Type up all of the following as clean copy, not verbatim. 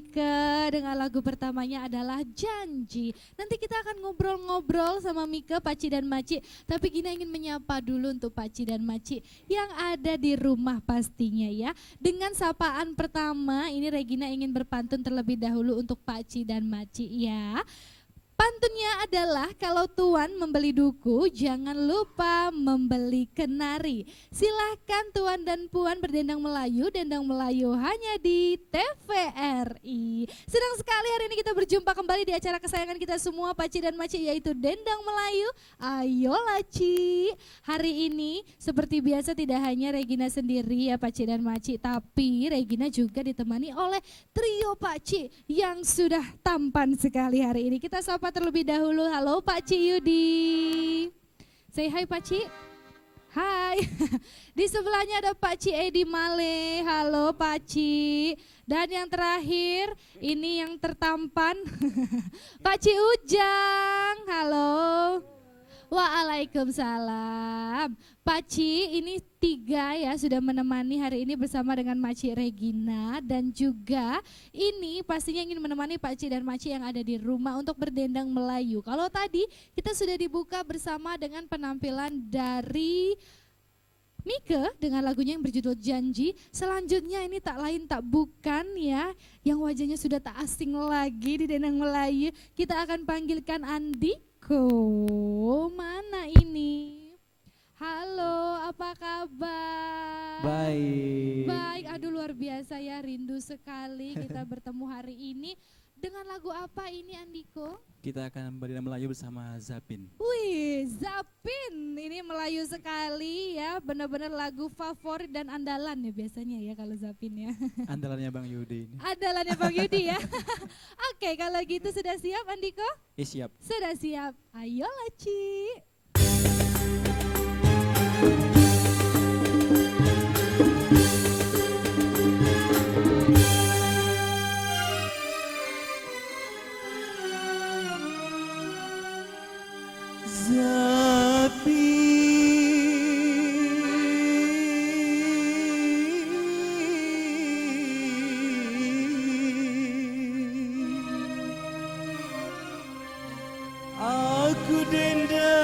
Mika dengan lagu pertamanya adalah Janji. Nanti kita akan ngobrol-ngobrol sama Mika, Paci dan Maci. Tapi Gina ingin menyapa dulu untuk Paci dan Maci yang ada di rumah pastinya ya. Dengan sapaan pertama ini Regina ingin berpantun terlebih dahulu untuk Paci dan Maci ya. Pantunnya adalah kalau Tuan membeli duku, jangan lupa membeli kenari. Silahkan Tuan dan Puan berdendang Melayu, dendang Melayu hanya di TVRI. Senang sekali hari ini kita berjumpa kembali di acara kesayangan kita semua, Paci dan Maci, yaitu Dendang Melayu. Ayolah Ci. Hari ini seperti biasa tidak hanya Regina sendiri ya Paci dan Maci, tapi Regina juga ditemani oleh trio Paci yang sudah tampan sekali hari ini. Kita sapa terlebih dahulu. Halo Pak Ci Yudi. Say hi Pak Ci. Hai. Di sebelahnya ada Pak Ci Edi Male. Halo Pak Ci. Dan yang terakhir ini yang tertampan Pak Ci Ujang. Halo. Waalaikumsalam. Paci ini 3 ya sudah menemani hari ini bersama dengan Maci Regina dan juga ini pastinya ingin menemani Paci dan Maci yang ada di rumah untuk berdendang Melayu. Kalau tadi kita sudah dibuka bersama dengan penampilan dari Mika dengan lagunya yang berjudul Janji. Selanjutnya ini tak lain tak bukan ya, yang wajahnya sudah tak asing lagi di Dendang Melayu. Kita akan panggilkan Andiko. Mana ini? Halo, apa kabar? Baik. Baik, aduh luar biasa ya, rindu sekali kita bertemu hari ini. Dengan lagu apa ini Andiko? Kita akan berdendang Melayu bersama Zapin. Wih, Zapin, ini Melayu sekali ya, benar-benar lagu favorit dan andalan ya biasanya ya kalau Zapin ya. Andalannya Bang Yudi ini. Andalannya Bang Yudi ya. Oke, kalau gitu sudah siap Andiko? Siap. Sudah siap, ayolah Ci. Aku dendangkan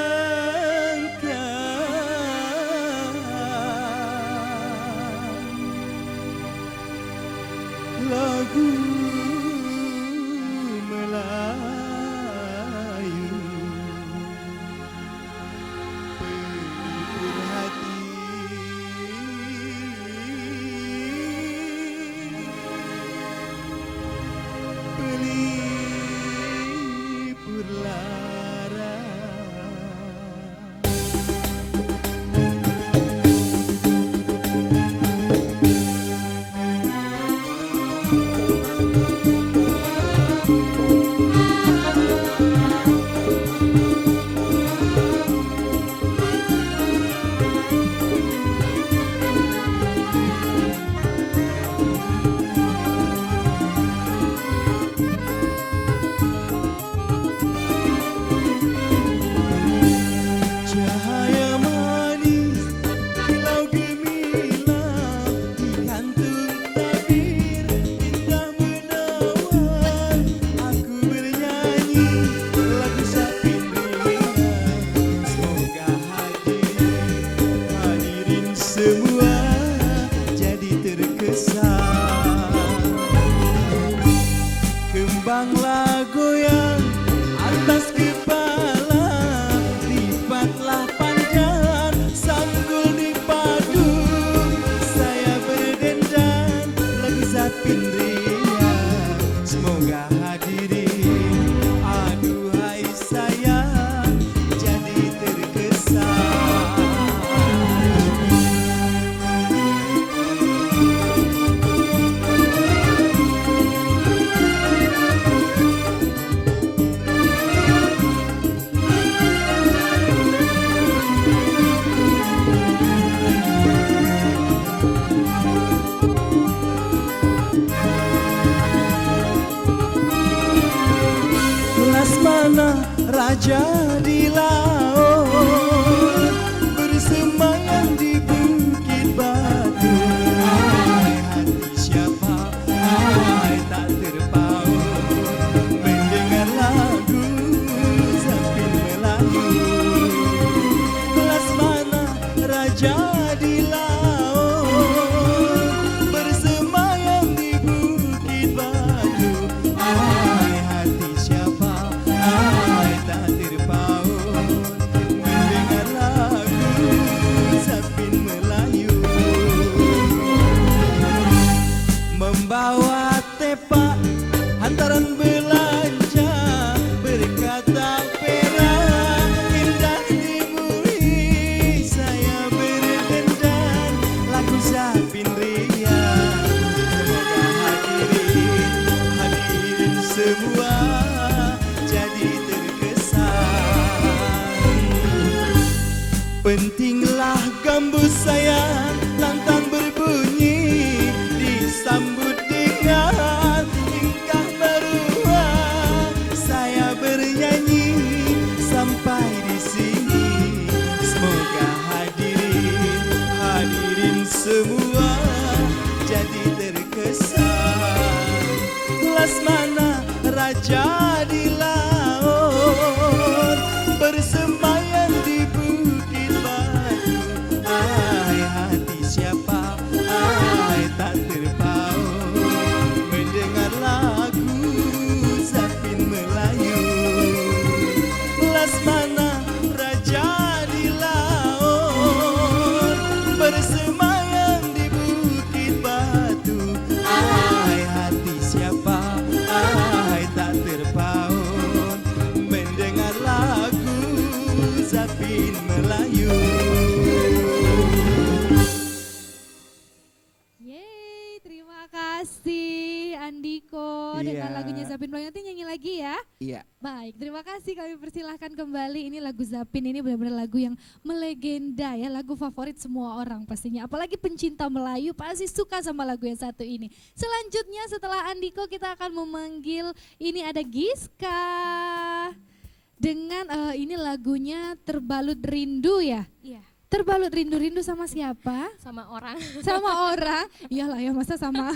lagu Melayu, pelipur hati, pelipur lara. Cahaya manis kilau gemilang di kantung tabir indah menawan. Aku bernyanyi lagu Zapin ringan, semoga hadirin semua jadi terkesan. Kembanglah goyang atas kepala, lipatlah panjang sanggul di padu. Saya berdendang lagu Zapin ringan, semoga hadirin aduhai sayang jadi terkesan. Laksamana raja di laut bersemayam di bukit batu. Hai hati siapa, hai tak terpaku. raja di laut, bersemayam di bukit batu. Hai hati siapa, hai tak terpaut, mendengar lagu Zapin Melayu. Membawa tepak hantaran belanja, berkata perak indah dimuli. Saya berdendan lagu Zapin Ria. Semoga hadirin semua jadi terkesan. Pentinglah gambus saya lantang berbunyi, disambut dengan tingkah baruan. Saya bernyanyi sampai di sini. Semoga hadirin semua jadi terkesan. Lasmana raja di laut, bersemayam di bukit batu. Hai hati siapa, hai tak terpaut, mendengar lagu Zapin Melayu. Lasmana raja di laut, bersemayam di bukit batu. Hai hati siapa, hai tak terpaut, mendengar lagu Zapin Melayu. Yeay, terima kasih Andiko dengan Iya. lagunya Zapin Melayu. Nanti nyanyi lagi ya. Iya. Baik, terima kasih, kami persilahkan kembali. Ini lagu Zapin, ini benar-benar lagu yang melegenda ya, lagu favorit semua orang pastinya. Apalagi pencinta Melayu pasti suka sama lagu yang satu ini. Selanjutnya setelah Andiko kita akan memanggil, ini ada Giska. Dengan ini lagunya Terbalut Rindu ya. Iya, Terbalut rindu sama siapa? sama orang. Sama orang. Iyalah ya, masa sama.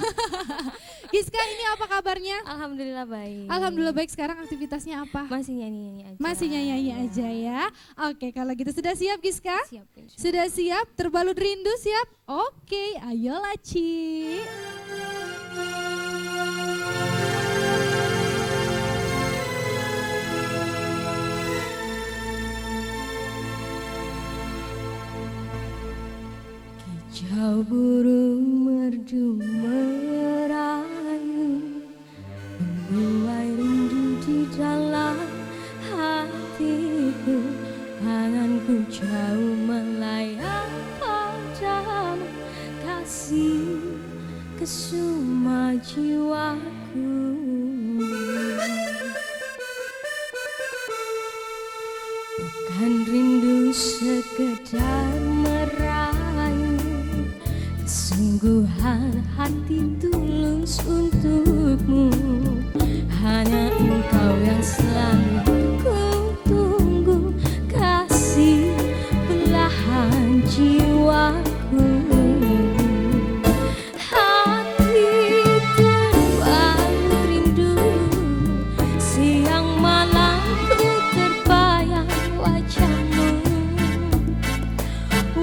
Giska, ini apa kabarnya? Alhamdulillah baik. Alhamdulillah baik. Sekarang aktivitasnya apa? Masih nyanyi-nyanyi aja. Masih nyanyi Iya. aja ya. Oke, kalau gitu sudah siap Giska? Siap, insya Allah. Sudah siap? Terbalut rindu siap? Oke, ayolah Ci. Kicau burung merdu merayu, membuai rindu di dalam hatiku. Tanganku jauh melayang padamu, kasih kesuma jiwaku. Bukan rindu sekedar merayu, kesungguhan hati tulus untukmu. Hanya engkau yang selalu ku tunggu, kasih belahan jiwaku. Hati terbalut rindu, siang malam ku terbayang wajahmu.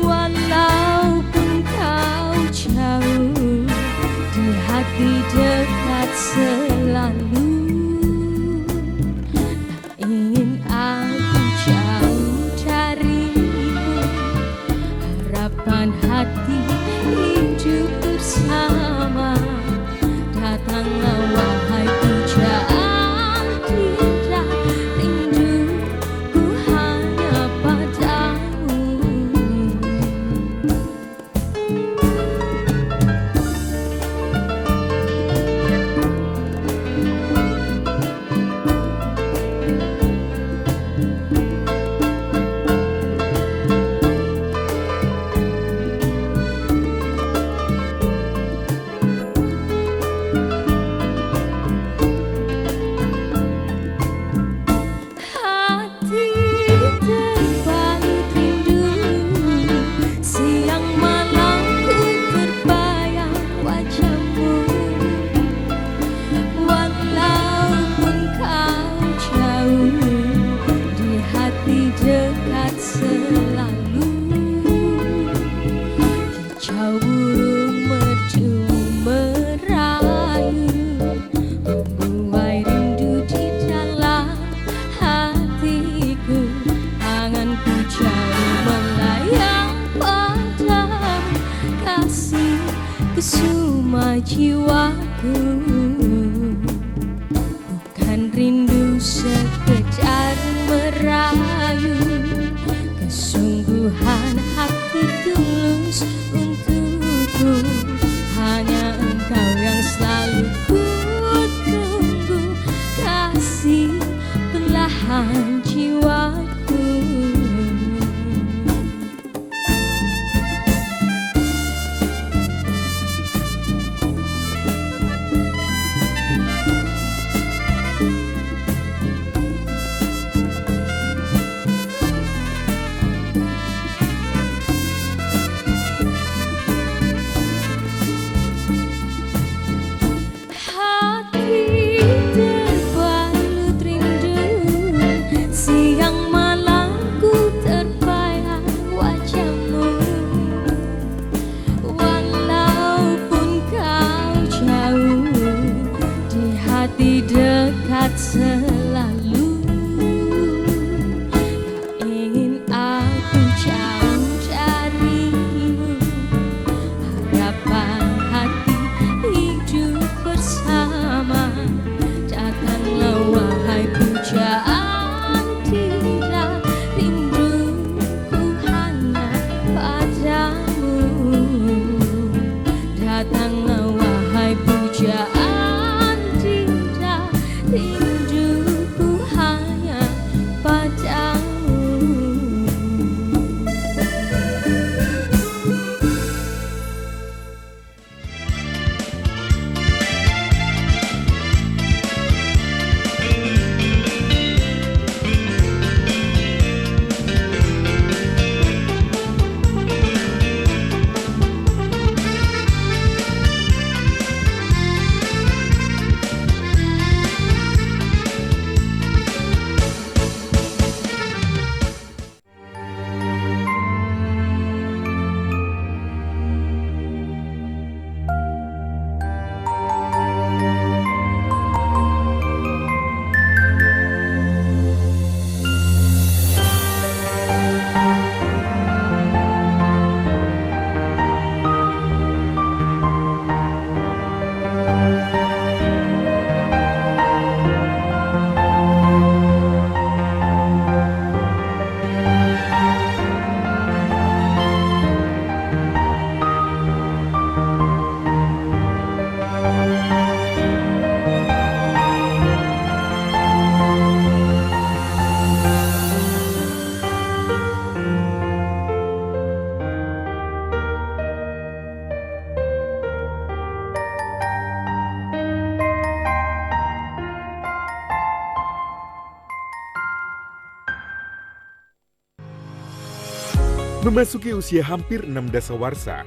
Walaupun kau jauh, di hati dekat selalu. Tak ingin aku jauh darimu, harapan hati hidup bersama. Datanglah wahai pujaan indah, rinduku hanya padamu. kau burung merdu merayu, membuai rindu di dalam hatiku. Tanganku jauh melayang padamu, kasih kesuma jiwaku. Bukan rindu sekedar merayu, kesungguhan hati tulus untukku. Hanya engkau yang selalu ku tunggu, kasih belahan jiwaku. Dekat selalu, tak ingin aku jauh darimu. Harapan hati hidup bersama, datanglah wahai pujaan tidak, rinduku hanya padamu. Datanglah wahai pujaan tidak, rinduku hanya padamu. Memasuki usia hampir 6 dasawarsa,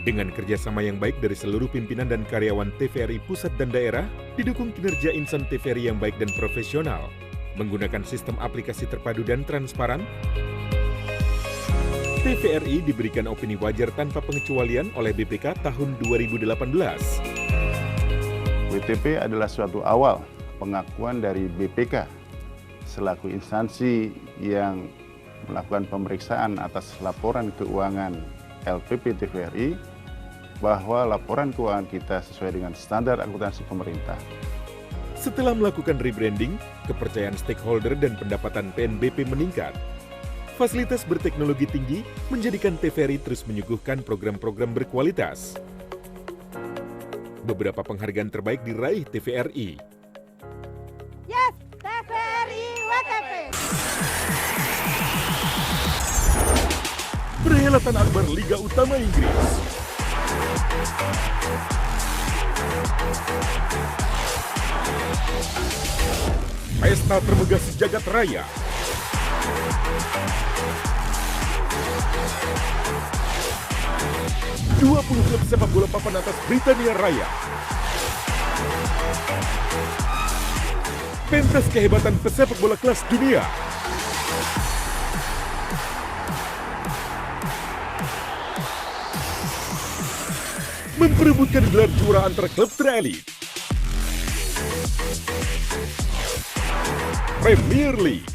dengan kerjasama yang baik dari seluruh pimpinan dan karyawan TVRI pusat dan daerah, didukung kinerja insan TVRI yang baik dan profesional, menggunakan sistem aplikasi terpadu dan transparan, TVRI diberikan opini wajar tanpa pengecualian oleh BPK tahun 2018. WTP adalah suatu awal pengakuan dari BPK selaku instansi yang melakukan pemeriksaan atas laporan keuangan LPP TVRI bahwa laporan keuangan kita sesuai dengan standar akuntansi pemerintah. Setelah melakukan rebranding, kepercayaan stakeholder dan pendapatan PNBP meningkat. Fasilitas berteknologi tinggi menjadikan TVRI terus menyuguhkan program-program berkualitas. Beberapa penghargaan terbaik diraih TVRI. Yes, TVRI WTP. Perhelatan akbar Liga Utama Inggris. Pesta termegah sejagat raya. Dua 20 klub sepak bola papan atas Britania Raya. Pentas kehebatan pesepak bola kelas dunia. memperebutkan gelar juara antar klub terelit. Premier League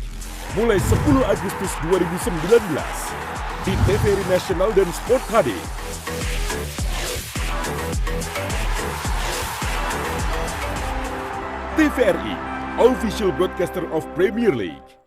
mulai 10 Agustus 2019 di TVRI Nasional dan Sport HD. TVRI, official broadcaster of Premier League.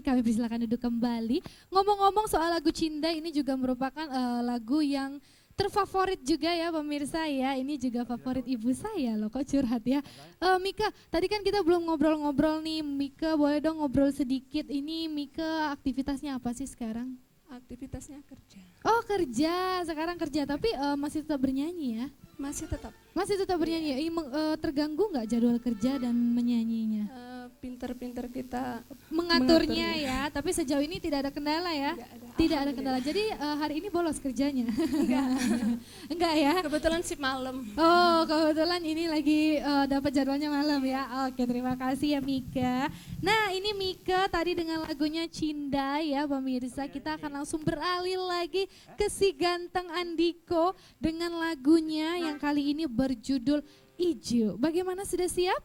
kami persilakan duduk kembali. Ngomong-ngomong soal lagu Cinda, ini juga merupakan lagu yang terfavorit juga ya pemirsa ya. Ini juga favorit ibu saya loh, kok curhat ya. Mika, tadi kan kita belum ngobrol-ngobrol nih. Mika boleh dong ngobrol sedikit. Ini Mika aktivitasnya apa sih sekarang? Aktivitasnya kerja. Oh kerja, sekarang kerja tapi masih tetap bernyanyi ya? Masih tetap. Masih tetap bernyanyi. Terganggu nggak jadwal kerja dan menyanyinya? Pinter-pinter kita Mengaturnya ya, tapi sejauh ini tidak ada kendala ya? Tidak ada kendala. Jadi hari ini bolos kerjanya? Enggak ya? Kebetulan shift malam. Oh kebetulan ini lagi dapat jadwalnya malam ya. Oke terima kasih ya Mika. Nah ini Mika tadi dengan lagunya Cinda ya pemirsa. Kita akan langsung beralih lagi ke si ganteng Andiko dengan lagunya yang kali ini berjudul Ijo. Bagaimana, sudah siap?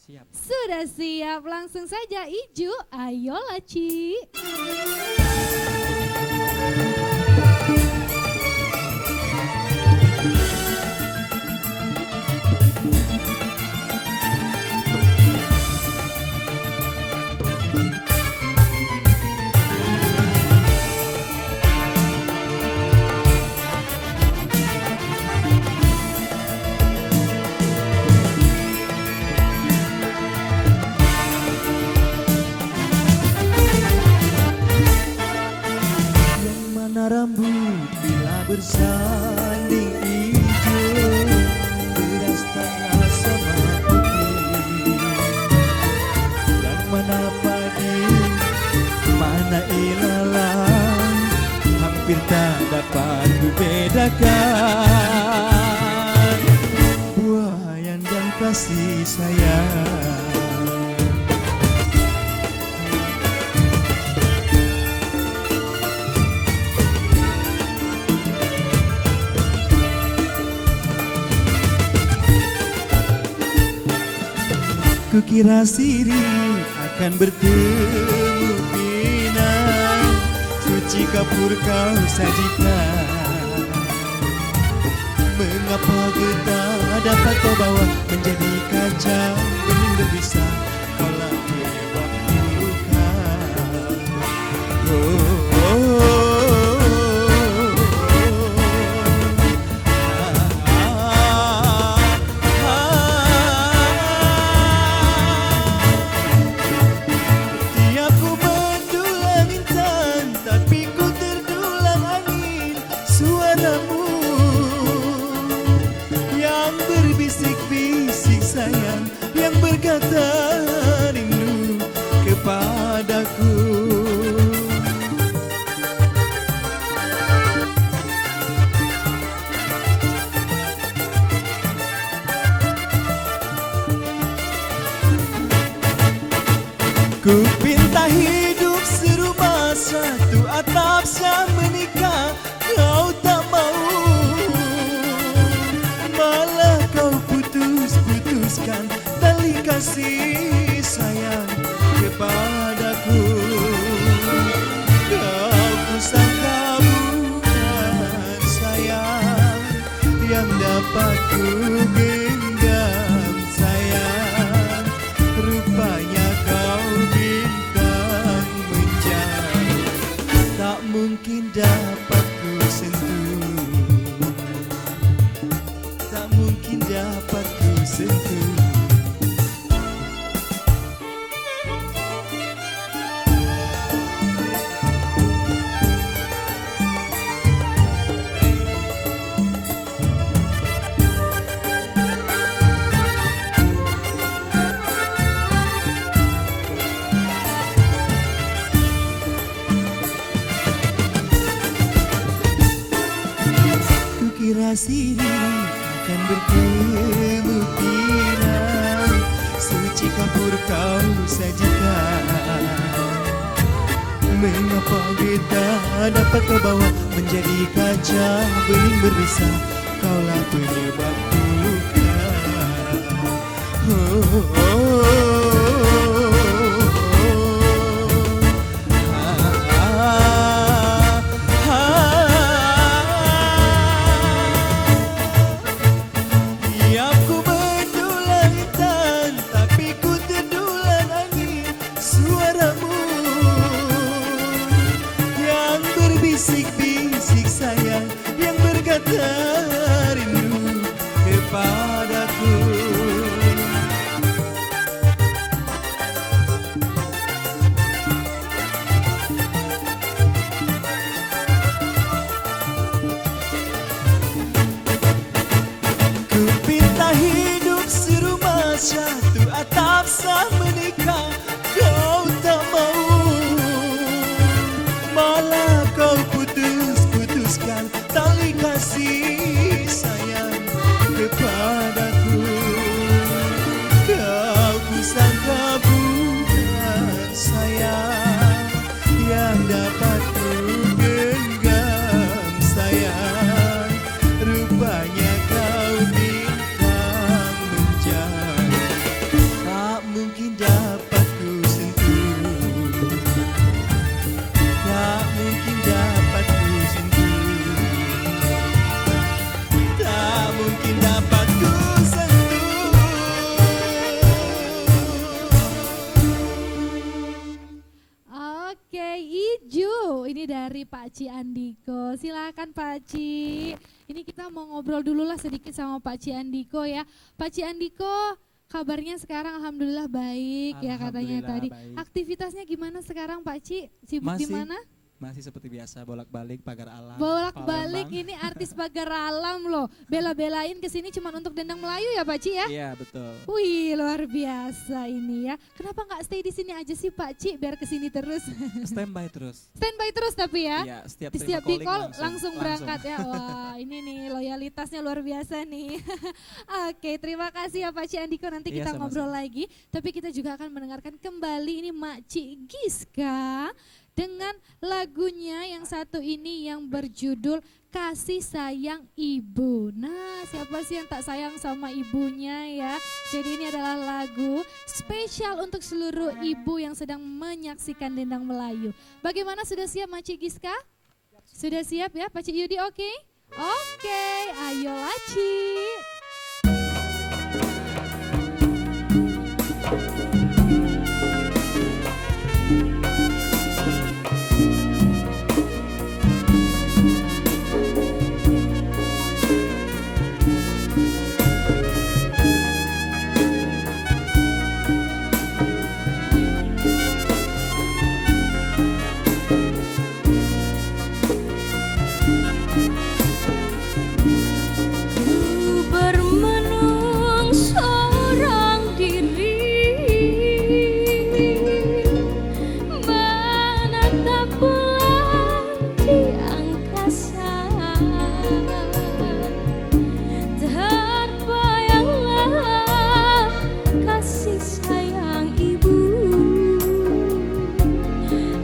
Siap. Sudah siap, langsung saja Ijo. Ayolah Ci. Rambut bila bersanding hijau, beras tanah sama putih. Dan mana pagi, mana ilalang, hampir tak dapat dibedakan. Buayan dan kasih sayang. Kukira sirih akan bertemu pinang, suci kapur kau sajikan. Mengapa getah dapat kau bawa menjadi kaca bening berbisa, kau lagi hebat bukan? Yang berkata rindu kepadaku. Ku pinta hidup serumah satu atap siang menikah, kau tak mau. Malah kau putuskan tali kasih sayang kepadaku. Kau kusangka bukan sayang yang dapat ku genggam sayang. Rupanya kau bintang menjauh, tak mungkin dapat ku sentuh, tak mungkin dapat ku sentuh. Kukira sirih akan bertemu pinang, suci kapur kau sajikan. Mengapa getah dapat kau bawa menjadi kaca bening berbisa, kaulah penyebab luka. Suaramu satu atap sah menikah, kau tak mau, malah kau putuskan tali kasih sayang kepadaku. Kau kusangka bukan sayang yang dapat ku genggam sayang, rupanya kau bintang menjauh, tak mungkin dapat ku sentuh, tak mungkin dapat ku sentuh, tak mungkin dapat ku sentuh. Oke, Ijo. Ini dari Pak Ci Andiko. Silakan Pak Ci. Ini kita mau ngobrol dulu lah sedikit sama Pak Ci Andiko ya. Pak Ci Andiko, kabarnya sekarang alhamdulillah baik ya katanya Alhamdulillah tadi. baik. Aktivitasnya gimana sekarang Pak Ci? Sibuk di mana? Masih seperti biasa bolak-balik pagar alam. Bolak-balik Palembang. ini artis pagar alam loh. Bela-belain kesini cuma untuk dendang Melayu ya Pak Ci ya? Iya betul. Wih luar biasa ini ya. Kenapa nggak stay di sini aja sih Pak Ci biar kesini terus? Standby terus. Standby terus tapi ya? Iya setiap Setiap terima di calling call langsung berangkat ya. Wah ini nih loyalitasnya luar biasa nih. Oke terima kasih ya Pak Ci Andiko, nanti Iya, kita sama-sama. ngobrol lagi. Tapi kita juga akan mendengarkan kembali ini Makcik Giska dengan lagunya yang satu ini yang berjudul Kasih Sayang Ibu. Nah siapa sih yang tak sayang sama ibunya ya. Jadi ini adalah lagu spesial untuk seluruh ibu yang sedang menyaksikan Dendang Melayu. Bagaimana, sudah siap Makcik Giska? Sudah siap ya Pak Cik Yudi, oke? Oke, ayolah Cik. Ku bermenung seorang diri, menatap bulan di angkasa. Terbayanglah kasih sayang ibu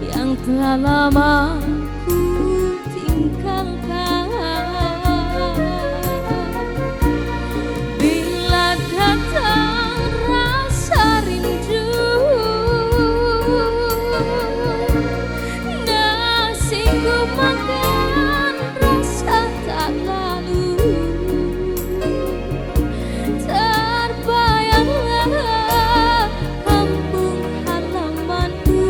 yang telah lama ku tinggalkan. Bila datang rasa rindu, nasiku makan rasa tak lalu. Terbayanglah kampung halamanku,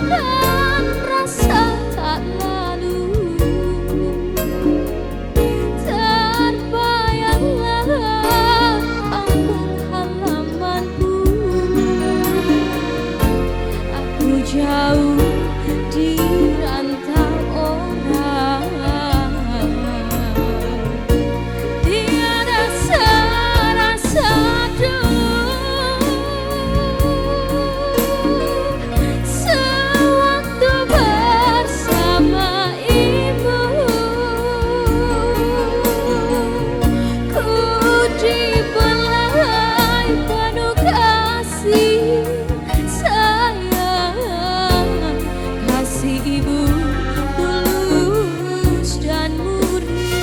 dan rasa tak lalu. Terbayanglah kampung halamanku. Aku jauh di rantau orang. Tiada serasa sewaktu bersama ibu. Ku dibelai penuh kasih sayang. Kasih ibu tulus dan murni.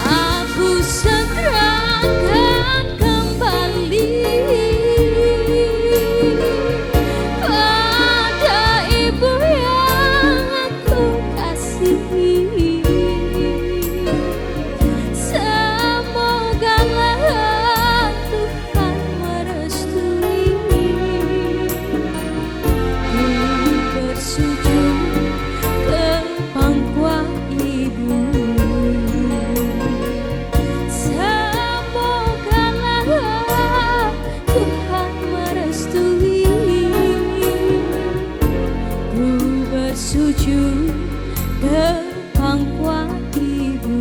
Aku segera akan kembali pada ibu yang aku kasihi. Semogalah Tuhan merestui. Ku bersujud ke pangkuan ibu. Semogalah Tuhan merestui. Ku bersujud ke pangkuan ibu.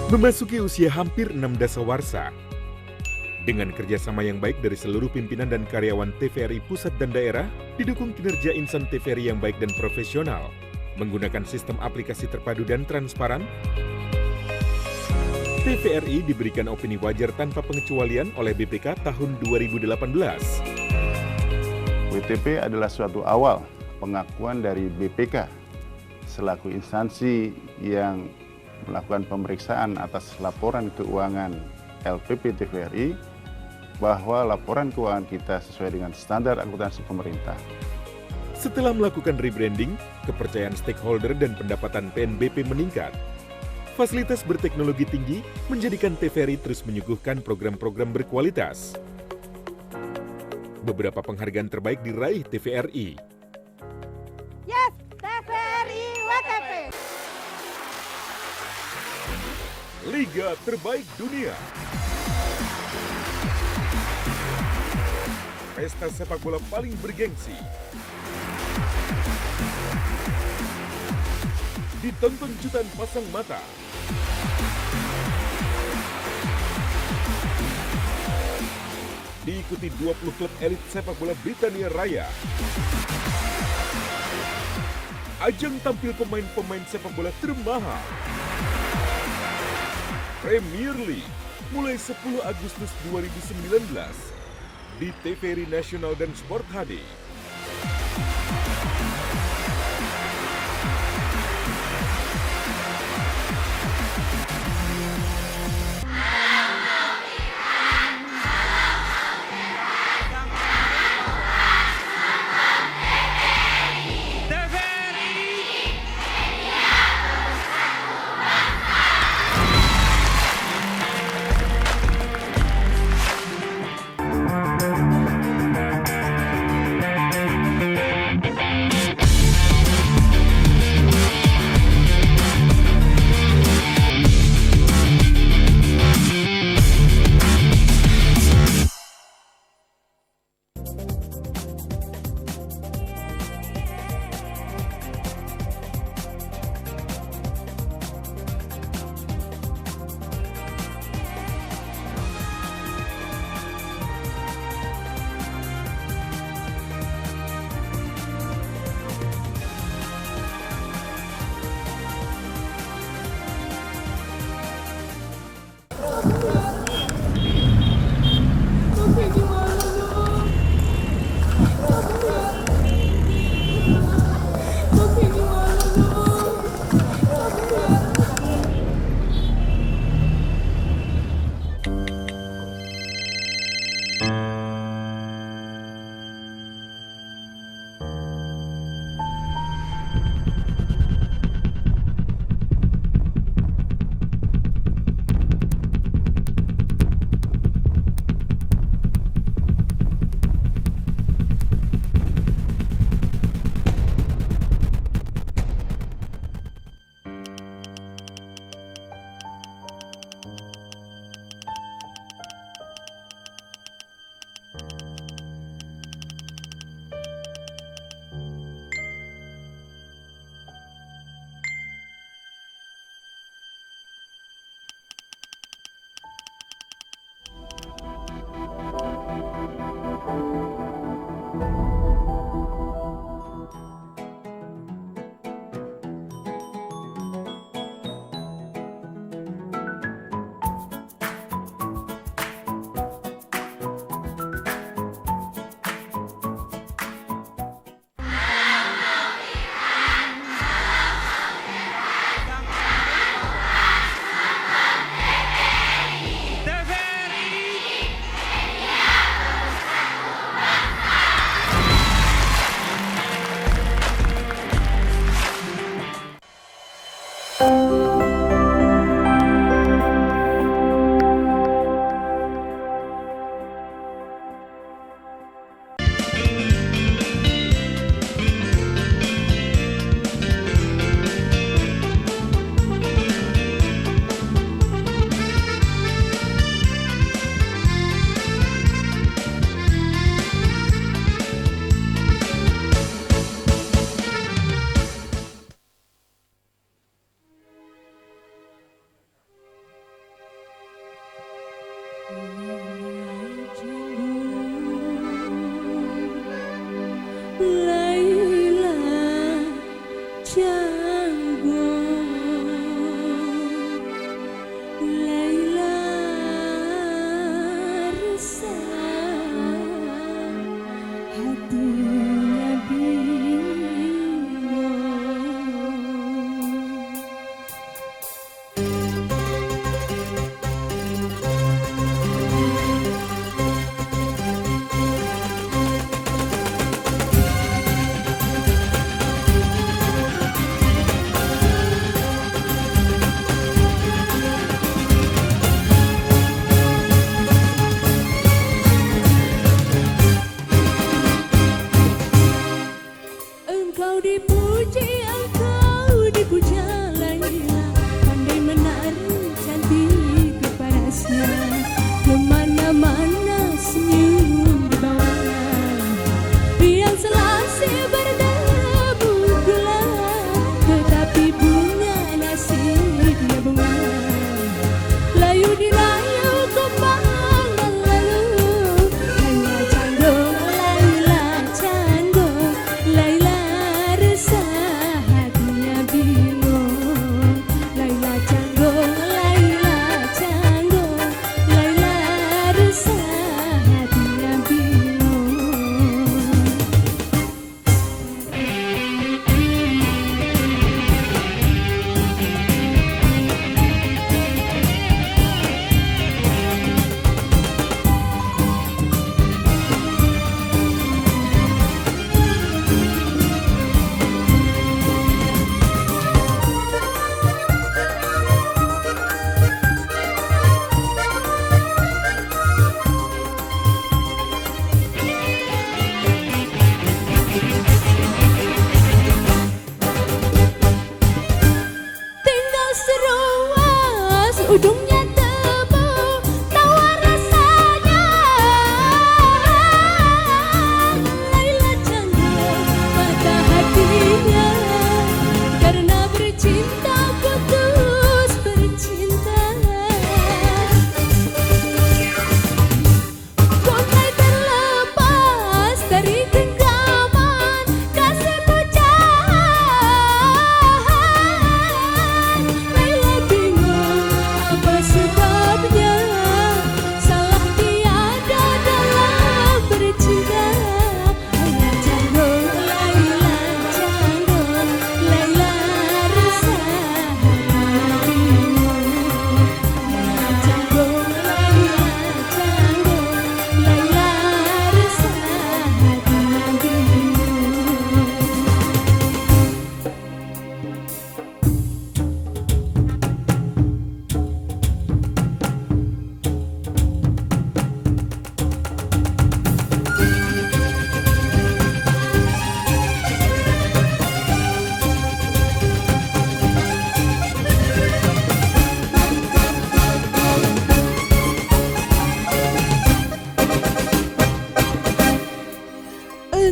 Memasuki usia hampir 6 dasawarsa, dengan kerjasama yang baik dari seluruh pimpinan dan karyawan TVRI pusat dan daerah, didukung kinerja insan TVRI yang baik dan profesional, menggunakan sistem aplikasi terpadu dan transparan, TVRI diberikan opini wajar tanpa pengecualian oleh BPK tahun 2018. WTP adalah suatu awal pengakuan dari BPK selaku instansi yang melakukan pemeriksaan atas laporan keuangan LPP TVRI bahwa laporan keuangan kita sesuai dengan standar akuntansi pemerintah. Setelah melakukan rebranding, kepercayaan stakeholder dan pendapatan PNBP meningkat. Fasilitas berteknologi tinggi menjadikan TVRI terus menyuguhkan program-program berkualitas. Beberapa penghargaan terbaik diraih TVRI. Yes, TVRI WTP. Liga Terbaik Dunia. Pesta sepak bola paling bergengsi. Ditonton jutaan pasang mata. diikuti 20 klub elit sepak bola Britania Raya. Ajang tampil pemain-pemain sepak bola termahal. Premier League mulai 10 Agustus 2019 di TVRI Nasional dan Sport HD.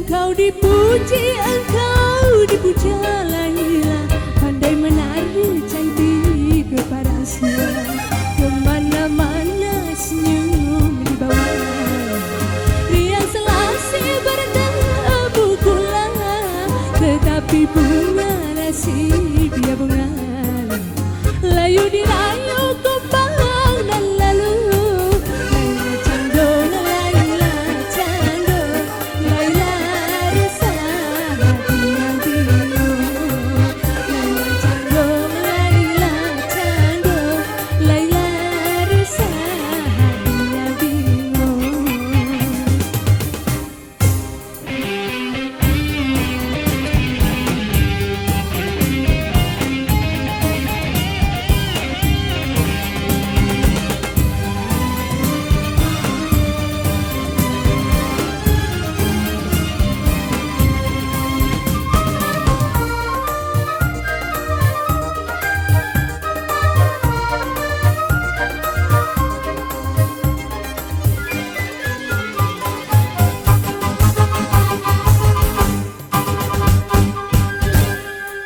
Engkau dipuji, engkau dipuja Laila, pandai menari cantik keparasia, kemana-mana senyum di bawah riang selasi bertemu kula, tetapi bunga rasih dia bunga layu dirayu kumbang dan lalu. Laila candong, Laila candong, Laila resah hati yang bingung. Laila candong, Laila candong, Laila resah hati yang bingung.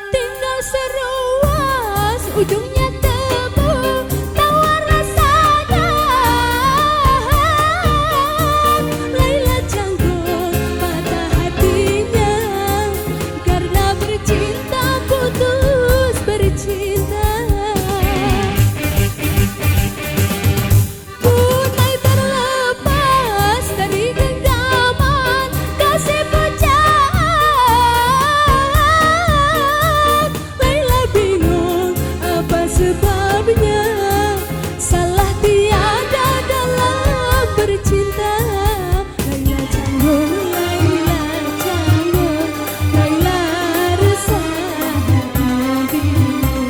Tinggal seruas ujungnya tebu, tawar rasanya. Laila canggung patah hatinya, karena bercinta putus bercinta. Punai terlepas dari genggaman kasih pujaan. Laila bingung apa sebabnya, salah tiada dalam bercinta. Laila canggung, Laila canggung, Laila resah hati yang bingung.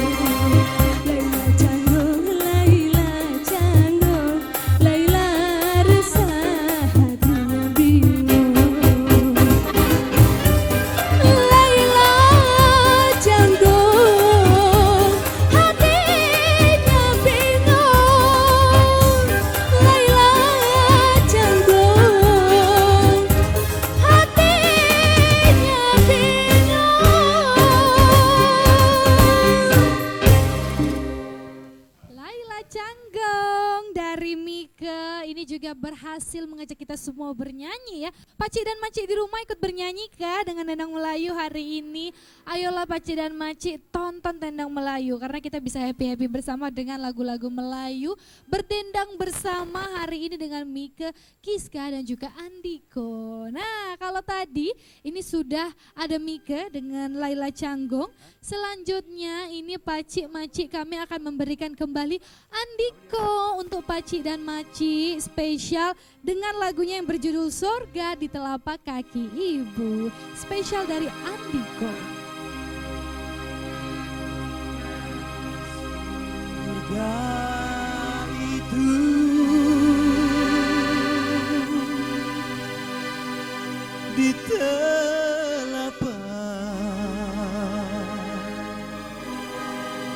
Laila canggung, Laila canggung, Laila resah hati yang bingung. Laila canggung, hatinya bingung. Laila canggung, hatinya bingung. Laila Canggong dari Mika ini juga berhasil mengajak kita semua bernyanyi ya. Pakcik dan Makcik di rumah ikut bernyanyi kah dengan Dendang Melayu hari ini? Ayolah Pakcik dan Makcik tonton Dendang Melayu karena kita bisa happy-happy bersama dengan lagu-lagu Melayu, berdendang bersama hari ini dengan Mika, Kiska dan juga Andiko. Nah kalau tadi ini sudah ada Mika dengan Laila Canggong, selanjutnya ini Pakcik Makcik kami akan memberikan kembali Andiko untuk Pakcik dan Makcik spesial dengan lagunya yang berjudul Sorga di Telapak Kaki Ibu, spesial dari Andiko. Surga itu di telapak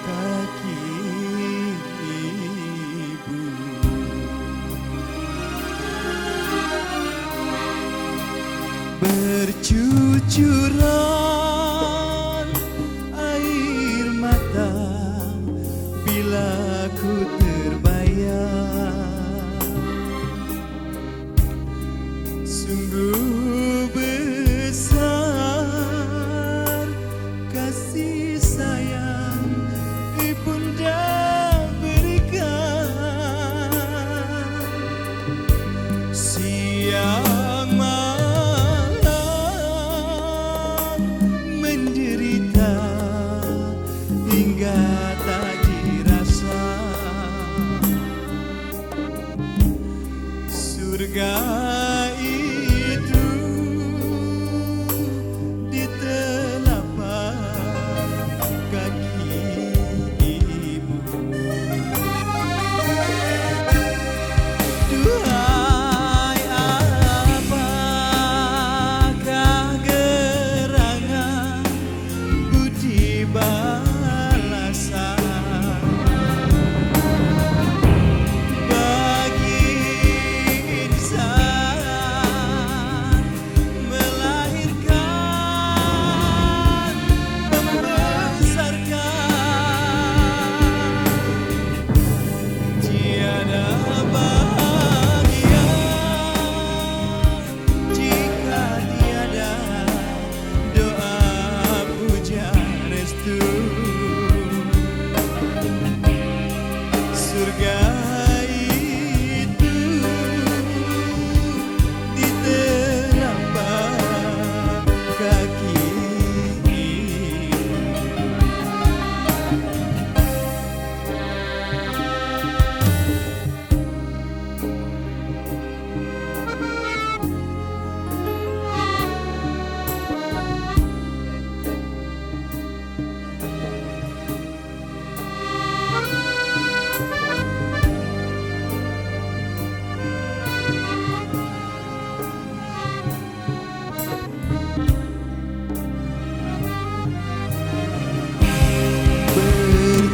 kaki ibu, bercucuran air mata bila ku terbayang, sungguh besar kasih sayang ibunda berikan. Siang malam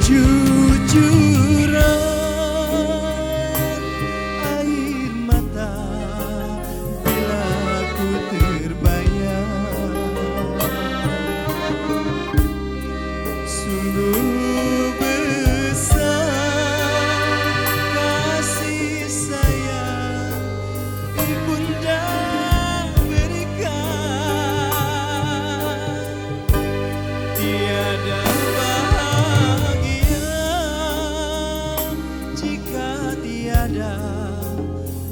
kejujuran air mata bila ku terbayang, sungguh besar kasih sayang ibunda berikan, tiada bahagia jika tiada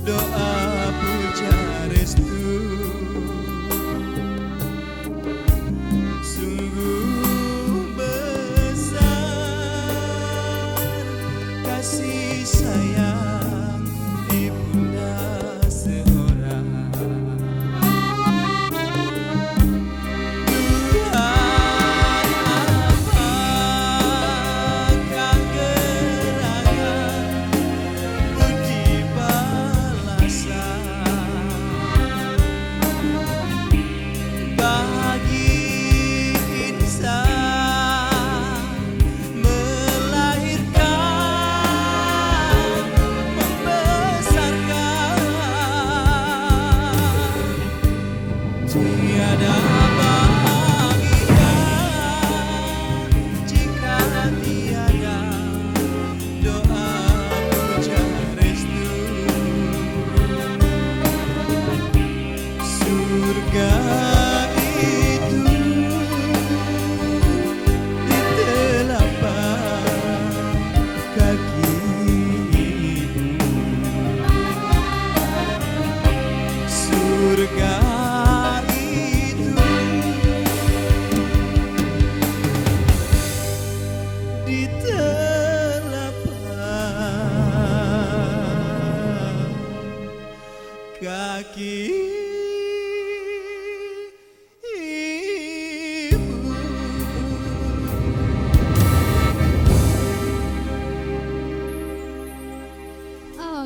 doa puja restu. Sungguh besar kasih sayang ibunda seorang. Tuhan, apakah gerangan budi balasan bagi insan melahirkan, membesarkan, tiada bahagia jika tiada doa puja restu. Surga itu di telapak kaki ibu. Surga itu di telapak kaki ibu.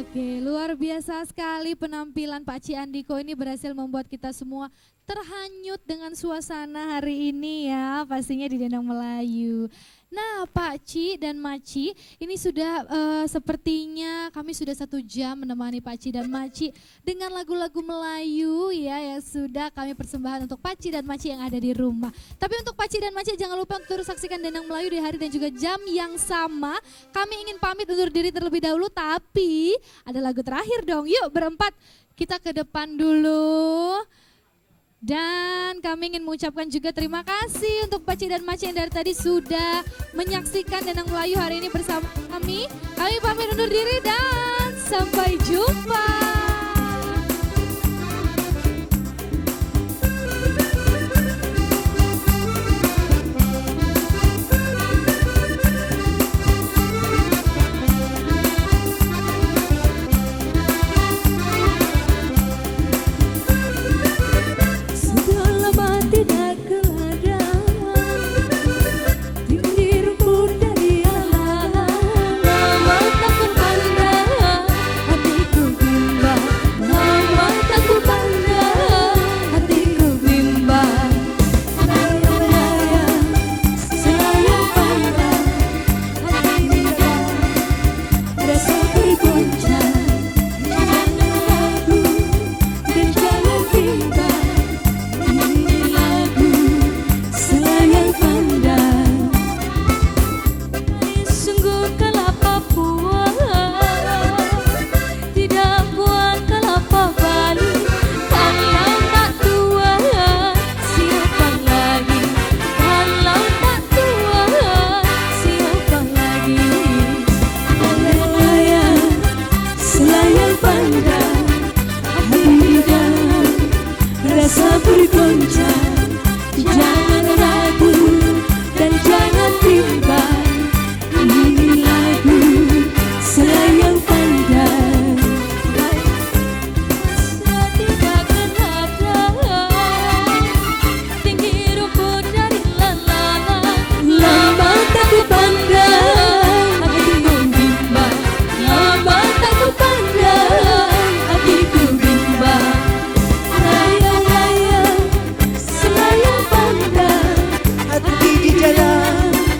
Oke, luar biasa sekali penampilan Pak Ci Andiko ini berhasil membuat kita semua terhanyut dengan suasana hari ini ya, pastinya di Dendang Melayu. Nah Pak Ci dan Maci, ini sudah sepertinya kami sudah 1 jam menemani Pak Ci dan Maci dengan lagu-lagu Melayu ya yang sudah kami persembahkan untuk Pak Ci dan Maci yang ada di rumah. Tapi untuk Pak Ci dan Maci jangan lupa untuk terus saksikan Dendang Melayu di hari dan juga jam yang sama. Kami ingin pamit undur diri terlebih dahulu, tapi ada lagu terakhir dong. Yuk berempat kita ke depan dulu. Dan kami ingin mengucapkan juga terima kasih untuk Pak Ci dan Maci yang dari tadi sudah menyaksikan Dendang Melayu hari ini bersama kami. Kami pamit undur diri dan sampai jumpa. Sudah lama tidak